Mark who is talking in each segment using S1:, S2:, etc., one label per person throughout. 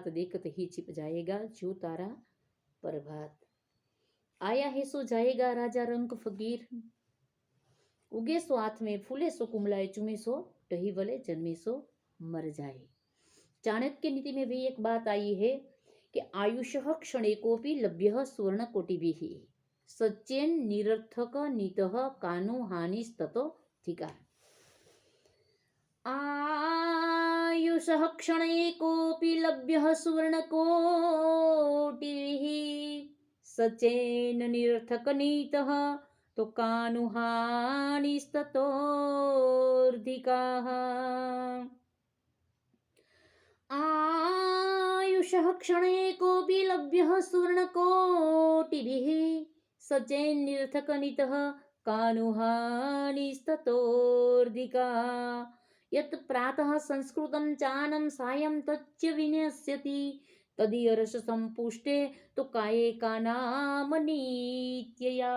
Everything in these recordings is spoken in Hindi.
S1: प्रभात देखत ही छिप जाएगा जो तारा प्रभात। आया है सो जाएगा राजा रंक फकीर, उगे सो हाथ में फूले सो कुमलाए, चुमे सो टही वले, जन्मे सो मर जाए। चाणक्य नीति में भी एक बात आई है कि आयुष क्षणेकोपि लभ्य सुवर्ण कोटिभिः सच्चेन निरर्थक नीतः कानु हानिस्ततो थिका। आयुषः क्षणेकोपि लभ्यः सुवर्णकोटिभिः सचेन निरर्थकनीतः तो कानुहानिस्ततोऽर्धिकाः। आयुषः क्षणेकोपि लभ्यः सुवर्णकोटिभिः सचेन निरर्थकनीतः कानुहानिस्ततोऽर्धिकाः। यत् प्रातः संस्कृतं चानं सायं तच्च विनश्यति तदीयरस संपुष्टे तो काये का नाम नीत्यया।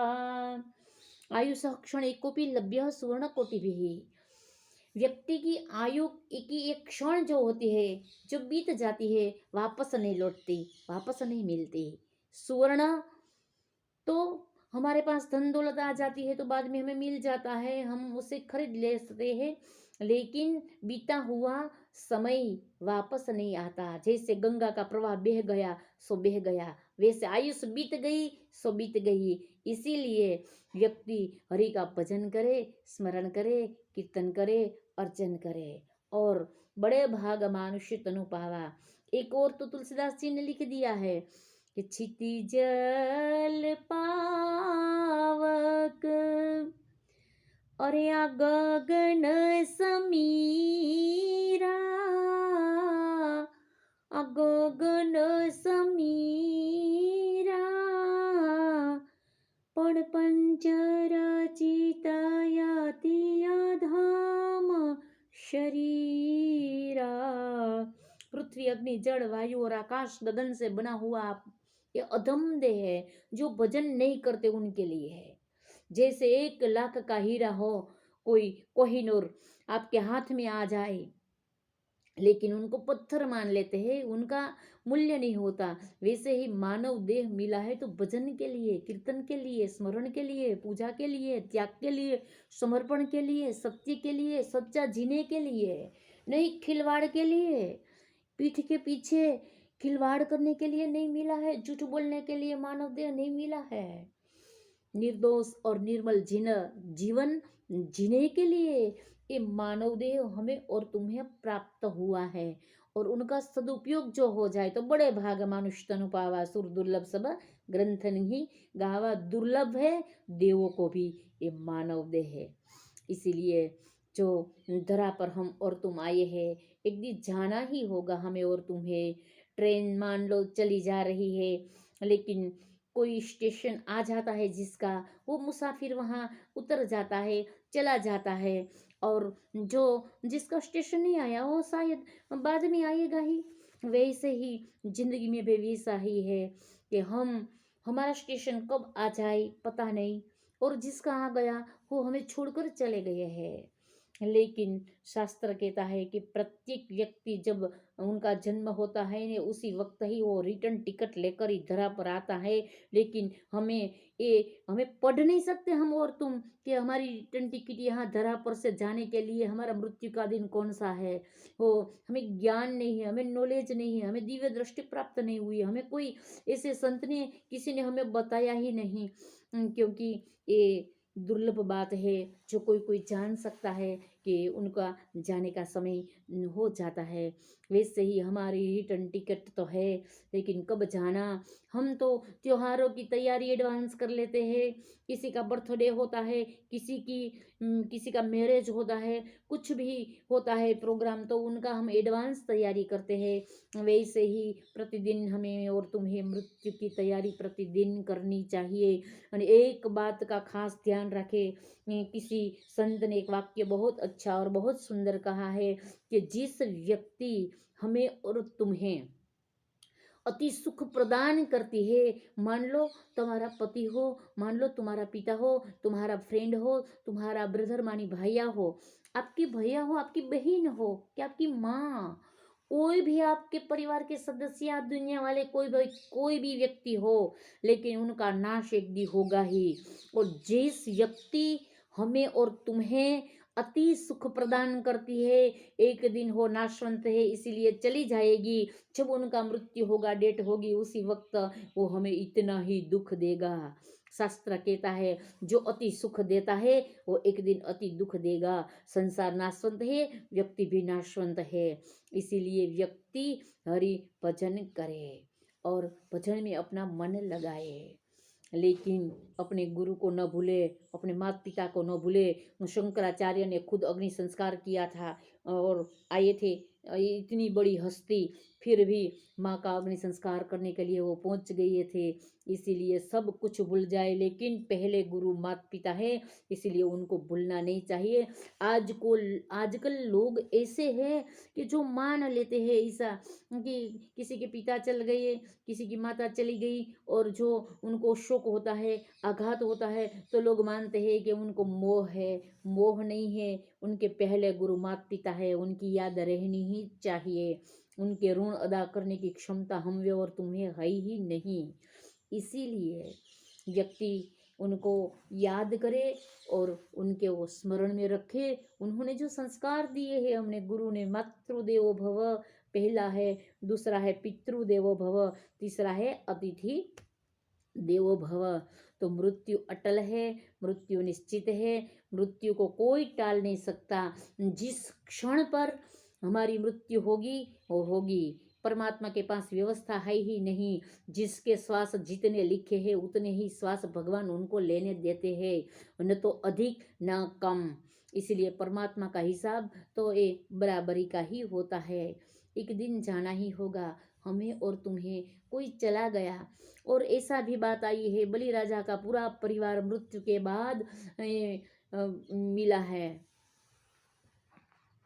S1: आयुष क्षण एकोपि लभ्य सुवर्ण कोटिभिः। व्यक्ति की आयु की एक क्षण जो होती है, जो बीत जाती है, वापस नहीं लौटती, वापस नहीं मिलती। सुवर्ण तो हमारे पास धन दौलत आ जाती है तो बाद में हमें मिल जाता है, हम उसे खरीद ले सकते हैं, लेकिन बीता हुआ समय वापस नहीं आता। जैसे गंगा का प्रवाह बह गया सो बह गया, वैसे आयुष बीत गई सो बीत गई। इसीलिए व्यक्ति हरि का भजन करे, स्मरण करे, कीर्तन करे, अर्चन करे और बड़े भाग मानुष्य तनु पावा। एक और तो तुलसीदास जी ने लिख दिया है कि क्षितिजल पावक और या गगन समीरा, गगन समीरा पण पंचरचितयाति धाम शरीरा। पृथ्वी अग्नि जड़ वायु और आकाश गगन से बना हुआ ये अधम देह है, जो भजन नहीं करते उनके लिए है। जैसे 1,00,000 का हीरा हो, कोई कोहिनूर आपके हाथ में आ जाए लेकिन उनको पत्थर मान लेते हैं, उनका मूल्य नहीं होता, वैसे ही मानव देह मिला है तो भजन के लिए, कीर्तन के लिए, स्मरण के लिए, पूजा के लिए, त्याग के लिए, समर्पण के लिए, सत्य के लिए, सच्चा जीने के लिए, नहीं खिलवाड़ के लिए, पीठ के पीछे खिलवाड़ करने के लिए नहीं मिला है, झूठ बोलने के लिए मानव देह नहीं मिला है। निर्दोष और निर्मल जीवन जीने के लिए ये मानव देह हमें और तुम्हें प्राप्त हुआ है, और उनका सदुपयोग जो हो जाए तो बड़े भाग मानुष तनु पावा, सुर दुर्लभ सब ग्रंथ नहीं गावा। दुर्लभ है देवों को भी ये मानव देह है। इसीलिए जो धरा पर हम और तुम आए हैं, एक दिन जाना ही होगा हमें और तुम्हें। ट्रेन मान लो चली जा रही है, लेकिन कोई स्टेशन आ जाता है जिसका, वो मुसाफिर वहाँ उतर जाता है, चला जाता है, और जो जिसका स्टेशन नहीं आया वो शायद बाद में आएगा ही। वैसे ही जिंदगी में भी वैसा ही है कि हमारा स्टेशन कब आ जाए पता नहीं, और जिसका आ गया वो हमें छोड़कर चले गए हैं। लेकिन शास्त्र कहता है कि प्रत्येक व्यक्ति जब उनका जन्म होता है ने उसी वक्त ही वो रिटर्न टिकट लेकर ही धरा पर आता है। लेकिन हमें पढ़ नहीं सकते हम और तुम कि हमारी रिटर्न टिकट यहाँ धरा पर से जाने के लिए हमारा मृत्यु का दिन कौन सा है। वो हमें ज्ञान नहीं है, हमें नॉलेज नहीं है, हमें दिव्य दृष्टि प्राप्त नहीं हुई, हमें कोई ऐसे संत ने किसी ने हमें बताया ही नहीं, क्योंकि ये दुर्लभ बात है जो कोई कोई जान सकता है कि उनका जाने का समय हो जाता है। वैसे ही हमारी रिटर्न टिकट तो है, लेकिन कब जाना। हम तो त्योहारों की तैयारी एडवांस कर लेते हैं, किसी का बर्थडे होता है, किसी का मैरिज होता है, कुछ भी होता है प्रोग्राम तो उनका हम एडवांस तैयारी करते हैं। वैसे ही प्रतिदिन हमें और तुम्हें मृत्यु की तैयारी प्रतिदिन करनी चाहिए। और एक बात का खास ध्यान रखे, किसी संत ने एक वाक्य बहुत अच्छा और बहुत सुंदर कहा है कि जिस व्यक्ति हमें और तुम्हें अति सुख प्रदान करती है, मान लो तुम्हारा पति हो, मान लो तुम्हारा पिता हो, तुम्हारा फ्रेंड हो, तुम्हारा ब्रदर मानी भैया हो, आपकी भैया हो, आपकी बहन हो, कि आपकी माँ, कोई भी आपके परिवार के सदस्य या दुनिया वाले कोई भी व्यक्ति हो, लेकिन उनका नाश एक दिन होगा ही। और जिस व्यक्ति हमें और तुम्हें अति सुख प्रदान करती है, एक दिन वो नाशवंत है, इसीलिए चली जाएगी। जब उनका मृत्यु होगा, डेट होगी, उसी वक्त वो हमें इतना ही दुख देगा। शास्त्र कहता है जो अति सुख देता है वो एक दिन अति दुख देगा। संसार नाशवंत है, व्यक्ति भी नाशवंत है। इसीलिए व्यक्ति हरि भजन करे और भजन में अपना मन लगाए, लेकिन अपने गुरु को न भूले, अपने माता पिता को न भूले। शंकराचार्य ने खुद अग्नि संस्कार किया था और आए थे इतनी बड़ी हस्ती, फिर भी माँ का अग्नि संस्कार करने के लिए वो पहुँच गए थे। इसीलिए सब कुछ भूल जाए, लेकिन पहले गुरु माता पिता है, इसीलिए उनको भूलना नहीं चाहिए। आजकल लोग ऐसे हैं कि जो मान लेते हैं ऐसा कि किसी के पिता चल गए, किसी की माता चली गई, और जो उनको शोक होता है, आघात होता है, तो लोग मानते हैं कि उनको मोह है। मोह नहीं है, उनके पहले गुरु माता पिता है, उनकी याद रहनी ही चाहिए। उनके ऋण अदा करने की क्षमता हम वे और तुम्हें है ही नहीं। इसीलिए व्यक्ति उनको याद करे और उनके वो स्मरण में रखे। उन्होंने जो संस्कार दिए हैं, हमने गुरु ने मातृदेवो भव पहला है, दूसरा है पितृदेवो भव, तीसरा है अतिथि देवो भव। तो मृत्यु अटल है, मृत्यु निश्चित है, मृत्यु को कोई टाल नहीं सकता। जिस क्षण पर हमारी मृत्यु होगी वो होगी। परमात्मा के पास व्यवस्था है ही नहीं। जिसके श्वास जितने लिखे हैं उतने ही श्वास भगवान उनको लेने देते हैं, न तो अधिक न कम। इसलिए परमात्मा का हिसाब तो ये बराबरी का ही होता है। एक दिन जाना ही होगा हमें और तुम्हें। कोई चला गया, और ऐसा भी बात आई है, बलि राजा का पूरा परिवार मृत्यु के बाद मिला है।